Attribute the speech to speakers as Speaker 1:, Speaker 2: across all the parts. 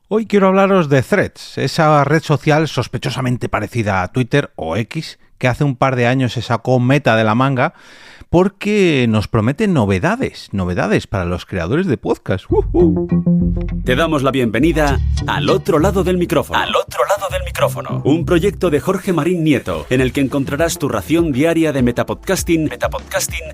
Speaker 1: Hoy quiero hablaros de Threads, esa red social sospechosamente parecida a Twitter o X, que hace un par de años se sacó Meta de la manga, porque nos promete novedades para los creadores de podcast.
Speaker 2: Te damos la bienvenida Al Otro Lado del Micrófono. Al Otro Lado del Micrófono. Un proyecto de Jorge Marín Nieto, en el que encontrarás tu ración diaria de metapodcasting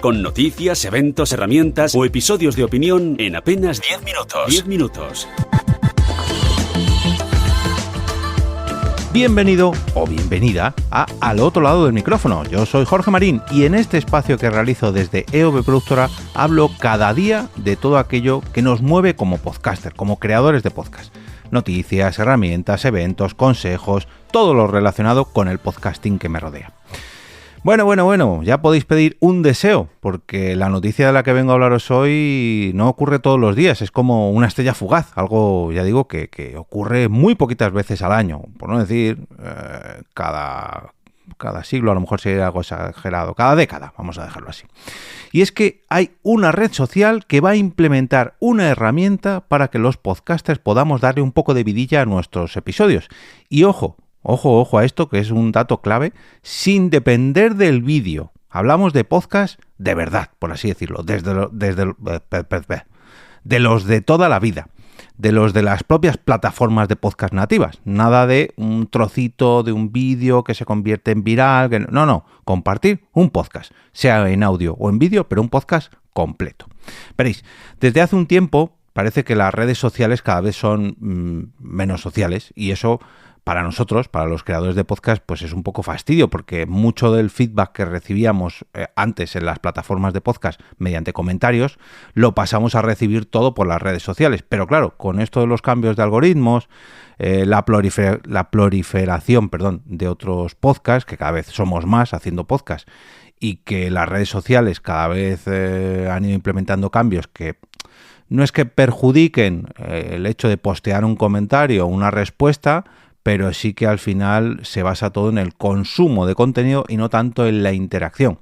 Speaker 2: con noticias, eventos, herramientas o episodios de opinión en apenas 10 minutos. 10 minutos.
Speaker 1: Bienvenido o bienvenida a Al Otro Lado del Micrófono. Yo soy Jorge Marín y en este espacio que realizo desde EOB Productora hablo cada día de todo aquello que nos mueve como podcaster, como creadores de podcast. Noticias, herramientas, eventos, consejos, todo lo relacionado con el podcasting que me rodea. Bueno, ya podéis pedir un deseo, porque la noticia de la que vengo a hablaros hoy no ocurre todos los días, es como una estrella fugaz, algo, ya digo, que ocurre muy poquitas veces al año, por no decir cada siglo, a lo mejor sería algo exagerado, cada década, vamos a dejarlo así. Y es que hay una red social que va a implementar una herramienta para que los podcasters podamos darle un poco de vidilla a nuestros episodios. Y ojo a esto, que es un dato clave, sin depender del vídeo. Hablamos de podcast de verdad, por así decirlo, de los de toda la vida, de los de las propias plataformas de podcast nativas. Nada de un trocito de un vídeo que se convierte en viral. No, compartir un podcast, sea en audio o en vídeo, pero un podcast completo. Veréis, desde hace un tiempo parece que las redes sociales cada vez son menos sociales y eso, para nosotros, para los creadores de podcast, pues es un poco fastidio, porque mucho del feedback que recibíamos antes en las plataformas de podcast mediante comentarios, lo pasamos a recibir todo por las redes sociales. Pero claro, con esto de los cambios de algoritmos, la proliferación de otros podcasts, que cada vez somos más haciendo podcast, y que las redes sociales cada vez han ido implementando cambios que no es que perjudiquen el hecho de postear un comentario o una respuesta, pero sí que al final se basa todo en el consumo de contenido y no tanto en la interacción.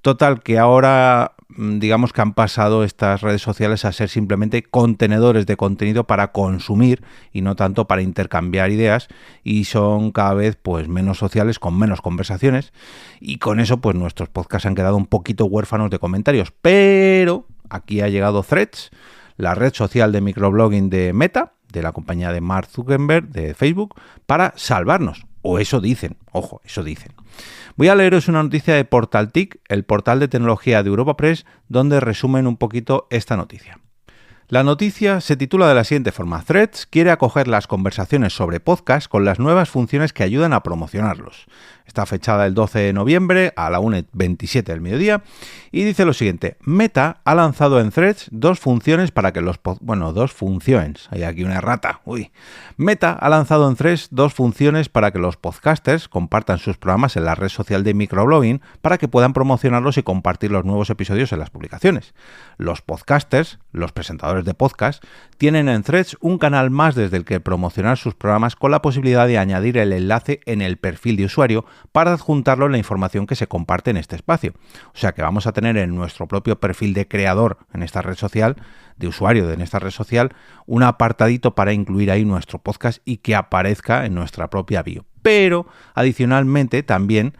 Speaker 1: Total, que ahora digamos que han pasado estas redes sociales a ser simplemente contenedores de contenido para consumir y no tanto para intercambiar ideas, y son cada vez pues menos sociales, con menos conversaciones, y con eso pues nuestros podcasts han quedado un poquito huérfanos de comentarios. Pero aquí ha llegado Threads, la red social de microblogging de Meta, de la compañía de Mark Zuckerberg, de Facebook, para salvarnos. O eso dicen, ojo, eso dicen. Voy a leeros una noticia de PortalTIC, el portal de tecnología de Europa Press, donde resumen un poquito esta noticia. La noticia se titula de la siguiente forma: Threads quiere acoger las conversaciones sobre podcast con las nuevas funciones que ayudan a promocionarlos. Está fechada el 12 de noviembre a la 1:27 del mediodía y dice lo siguiente: Meta ha lanzado en Threads dos funciones para que los dos funciones. Hay aquí una errata. Meta ha lanzado en Threads dos funciones para que los podcasters compartan sus programas en la red social de microblogging para que puedan promocionarlos y compartir los nuevos episodios en las publicaciones. Los podcasters, los presentadores de podcast, tienen en Threads un canal más desde el que promocionar sus programas, con la posibilidad de añadir el enlace en el perfil de usuario para adjuntarlo en la información que se comparte en este espacio. O sea que vamos a tener en nuestro propio perfil de creador en esta red social, de usuario en esta red social, un apartadito para incluir ahí nuestro podcast y que aparezca en nuestra propia bio. Pero adicionalmente también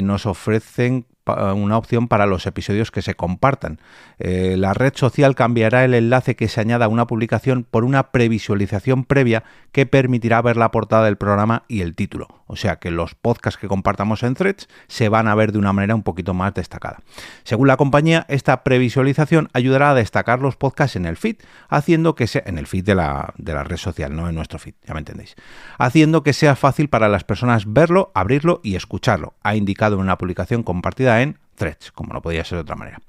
Speaker 1: nos ofrecen una opción para los episodios que se compartan. La red social cambiará el enlace que se añada a una publicación por una previsualización previa que permitirá ver la portada del programa y el título. O sea que los podcasts que compartamos en Threads se van a ver de una manera un poquito más destacada. Según la compañía, esta previsualización ayudará a destacar los podcasts en el feed, haciendo que sea en el feed de la red social, no en nuestro feed, ya me entendéis, haciendo que sea fácil para las personas verlo, abrirlo y escucharlo. Ha indicado en una publicación compartida en Threads, como no podía ser de otra manera.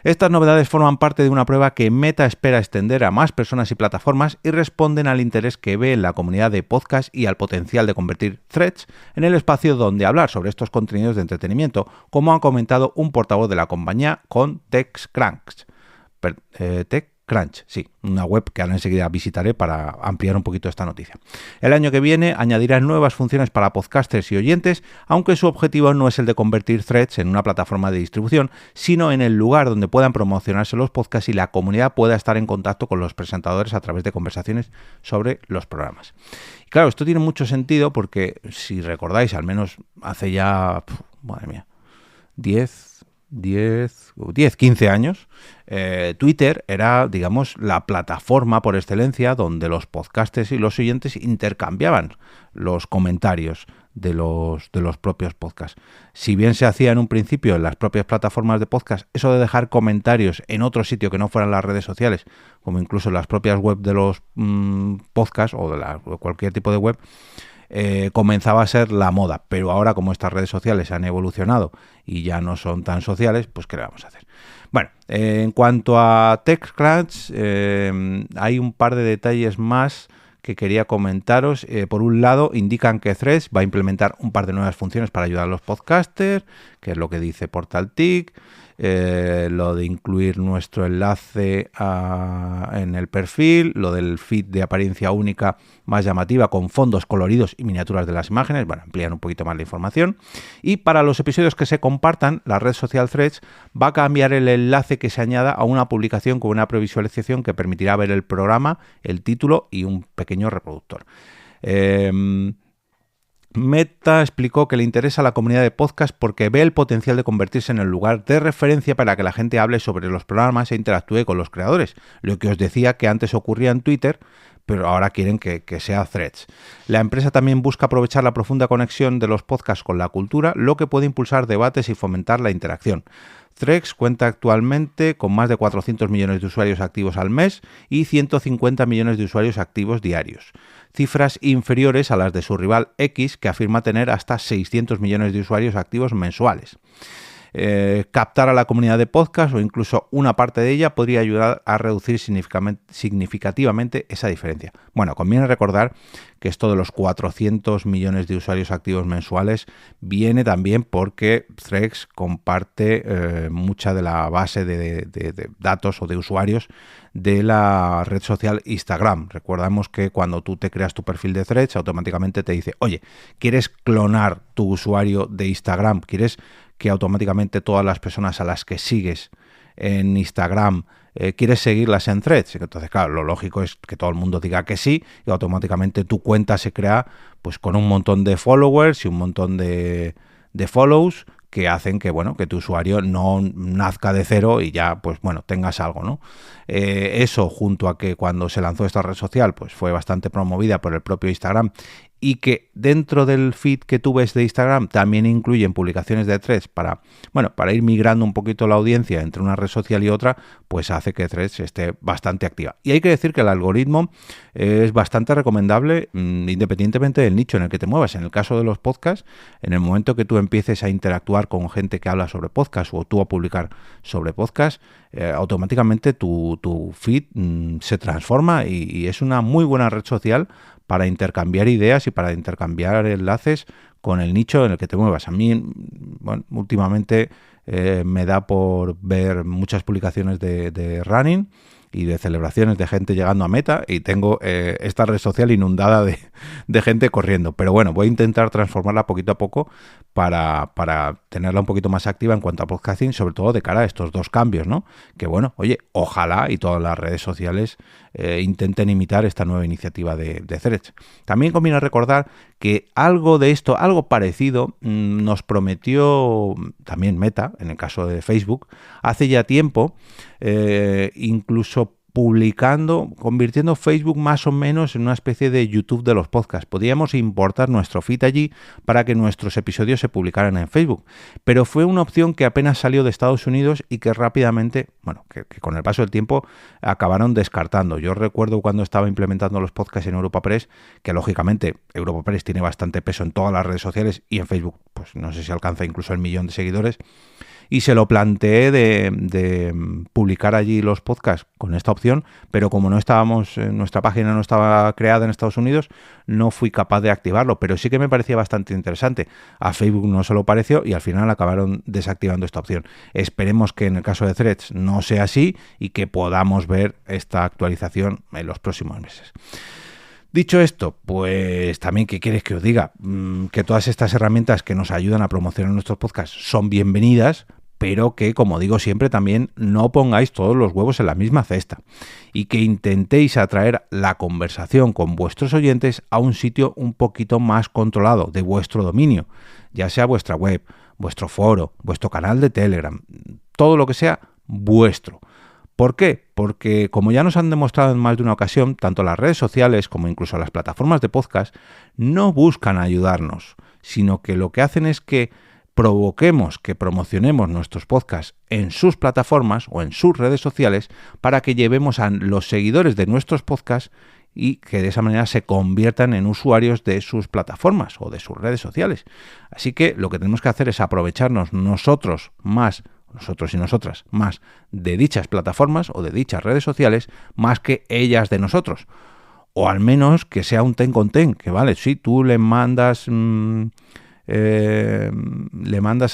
Speaker 1: Estas novedades forman parte de una prueba que Meta espera extender a más personas y plataformas y responden al interés que ve en la comunidad de podcast y al potencial de convertir Threads en el espacio donde hablar sobre estos contenidos de entretenimiento, como ha comentado un portavoz de la compañía con TechCrunch. TechCrunch, sí, una web que ahora enseguida visitaré para ampliar un poquito esta noticia. El año que viene añadirá nuevas funciones para podcasters y oyentes, aunque su objetivo no es el de convertir Threads en una plataforma de distribución, sino en el lugar donde puedan promocionarse los podcasts y la comunidad pueda estar en contacto con los presentadores a través de conversaciones sobre los programas. Y claro, esto tiene mucho sentido porque, si recordáis, al menos hace ya, madre mía, 15 años, Twitter era, digamos, la plataforma por excelencia donde los podcasters y los oyentes intercambiaban los comentarios de los propios podcasts. Si bien se hacía en un principio en las propias plataformas de podcast, eso de dejar comentarios en otro sitio que no fueran las redes sociales, como incluso en las propias web de los podcasts o de cualquier tipo de web, comenzaba a ser la moda, pero ahora como estas redes sociales han evolucionado y ya no son tan sociales, pues ¿qué le vamos a hacer? Bueno, en cuanto a TechCrunch, hay un par de detalles más que quería comentaros. Por un lado, indican que Threads va a implementar un par de nuevas funciones para ayudar a los podcasters, que es lo que dice PortalTic. Lo de incluir nuestro enlace en el perfil, lo del feed de apariencia única más llamativa con fondos coloridos y miniaturas de las imágenes, bueno, amplían un poquito más la información. Y para los episodios que se compartan, la red social Threads va a cambiar el enlace que se añada a una publicación con una previsualización que permitirá ver el programa, el título y un pequeño reproductor. Meta explicó que le interesa a la comunidad de podcast porque ve el potencial de convertirse en el lugar de referencia para que la gente hable sobre los programas e interactúe con los creadores. Lo que os decía que antes ocurría en Twitter, pero ahora quieren que sea Threads. La empresa también busca aprovechar la profunda conexión de los podcasts con la cultura, lo que puede impulsar debates y fomentar la interacción. Threads cuenta actualmente con más de 400 millones de usuarios activos al mes y 150 millones de usuarios activos diarios. Cifras inferiores a las de su rival X, que afirma tener hasta 600 millones de usuarios activos mensuales. Captar a la comunidad de podcast o incluso una parte de ella podría ayudar a reducir significativamente esa diferencia. Bueno, conviene recordar que esto de los 400 millones de usuarios activos mensuales viene también porque Threads comparte mucha de la base de datos o de usuarios de la red social Instagram. Recordamos que cuando tú te creas tu perfil de Threads, automáticamente te dice, oye, ¿quieres clonar tu usuario de Instagram? ¿Quieres que automáticamente todas las personas a las que sigues en Instagram quieres seguirlas en Threads? Entonces, claro, lo lógico es que todo el mundo diga que sí y automáticamente tu cuenta se crea pues con un montón de followers y un montón de follows que hacen que, bueno, que tu usuario no nazca de cero y ya, pues bueno, tengas algo, ¿no? Eso, junto a que cuando se lanzó esta red social, pues fue bastante promovida por el propio Instagram y que dentro del feed que tú ves de Instagram también incluyen publicaciones de Threads para ir migrando un poquito la audiencia entre una red social y otra, pues hace que Threads esté bastante activa. Y hay que decir que el algoritmo es bastante recomendable independientemente del nicho en el que te muevas. En el caso de los podcasts, en el momento que tú empieces a interactuar con gente que habla sobre podcast o tú a publicar sobre podcast, automáticamente tu feed se transforma y es una muy buena red social para intercambiar ideas y para intercambiar enlaces con el nicho en el que te muevas. A mí, bueno, últimamente me da por ver muchas publicaciones de running y de celebraciones de gente llegando a meta y tengo esta red social inundada de gente corriendo. Pero bueno, voy a intentar transformarla poquito a poco para tenerla un poquito más activa en cuanto a podcasting, sobre todo de cara a estos dos cambios, ¿no? Que bueno, oye, ojalá y todas las redes sociales intenten imitar esta nueva iniciativa de Threads. También conviene recordar que algo de esto, algo parecido, nos prometió también Meta, en el caso de Facebook, hace ya tiempo, incluso convirtiendo Facebook más o menos en una especie de YouTube de los podcasts. Podíamos importar nuestro feed allí para que nuestros episodios se publicaran en Facebook, pero fue una opción que apenas salió de Estados Unidos y que rápidamente, bueno, que con el paso del tiempo acabaron descartando. Yo recuerdo cuando estaba implementando los podcasts en Europa Press, que lógicamente Europa Press tiene bastante peso en todas las redes sociales y en Facebook, pues no sé si alcanza incluso el 1 millón de seguidores. y se lo planteé de publicar allí los podcasts con esta opción, pero como nuestra página no estaba creada en Estados Unidos, no fui capaz de activarlo, pero sí que me parecía bastante interesante. A Facebook no se lo pareció y al final acabaron desactivando esta opción. Esperemos que en el caso de Threads no sea así y que podamos ver esta actualización en los próximos meses. Dicho esto, pues también, ¿qué quieres que os diga? Que todas estas herramientas que nos ayudan a promocionar nuestros podcasts son bienvenidas, pero que, como digo siempre, también no pongáis todos los huevos en la misma cesta y que intentéis atraer la conversación con vuestros oyentes a un sitio un poquito más controlado de vuestro dominio, ya sea vuestra web, vuestro foro, vuestro canal de Telegram, todo lo que sea vuestro. ¿Por qué? Porque, como ya nos han demostrado en más de una ocasión, tanto las redes sociales como incluso las plataformas de podcast no buscan ayudarnos, sino que lo que hacen es que provoquemos que promocionemos nuestros podcasts en sus plataformas o en sus redes sociales para que llevemos a los seguidores de nuestros podcasts y que de esa manera se conviertan en usuarios de sus plataformas o de sus redes sociales. Así que lo que tenemos que hacer es aprovecharnos nosotros y nosotras más de dichas plataformas o de dichas redes sociales más que ellas de nosotros. O al menos que sea un ten con ten, que vale, si tú le mandas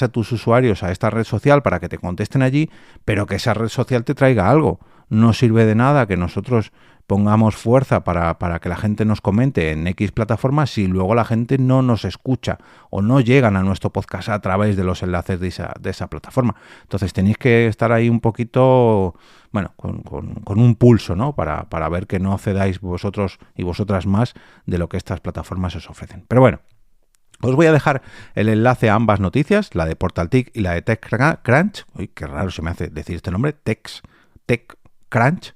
Speaker 1: a tus usuarios a esta red social para que te contesten allí, pero que esa red social te traiga algo. No sirve de nada que nosotros pongamos fuerza para que la gente nos comente en X plataformas si luego la gente no nos escucha o no llegan a nuestro podcast a través de los enlaces de esa plataforma. Entonces tenéis que estar ahí un poquito, bueno, con un pulso, ¿no? Para ver que no cedáis vosotros y vosotras más de lo que estas plataformas os ofrecen. Pero bueno, os voy a dejar el enlace a ambas noticias, la de PortalTic y la de TechCrunch. Uy, qué raro se me hace decir este nombre, TechCrunch,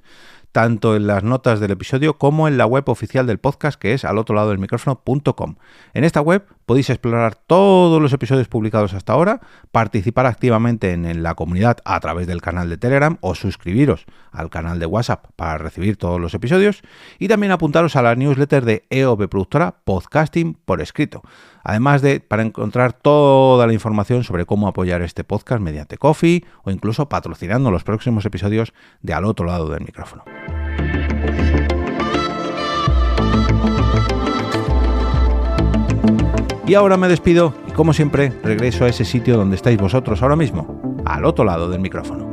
Speaker 1: tanto en las notas del episodio como en la web oficial del podcast, que es alotroladodelmicrófono.com. En esta web podéis explorar todos los episodios publicados hasta ahora, participar activamente en la comunidad a través del canal de Telegram o suscribiros al canal de WhatsApp para recibir todos los episodios y también apuntaros a la newsletter de EOB Productora Podcasting por escrito. Además para encontrar toda la información sobre cómo apoyar este podcast mediante Ko-fi o incluso patrocinando los próximos episodios de Al Otro Lado del Micrófono. Y ahora me despido y, como siempre, regreso a ese sitio donde estáis vosotros ahora mismo, al otro lado del micrófono.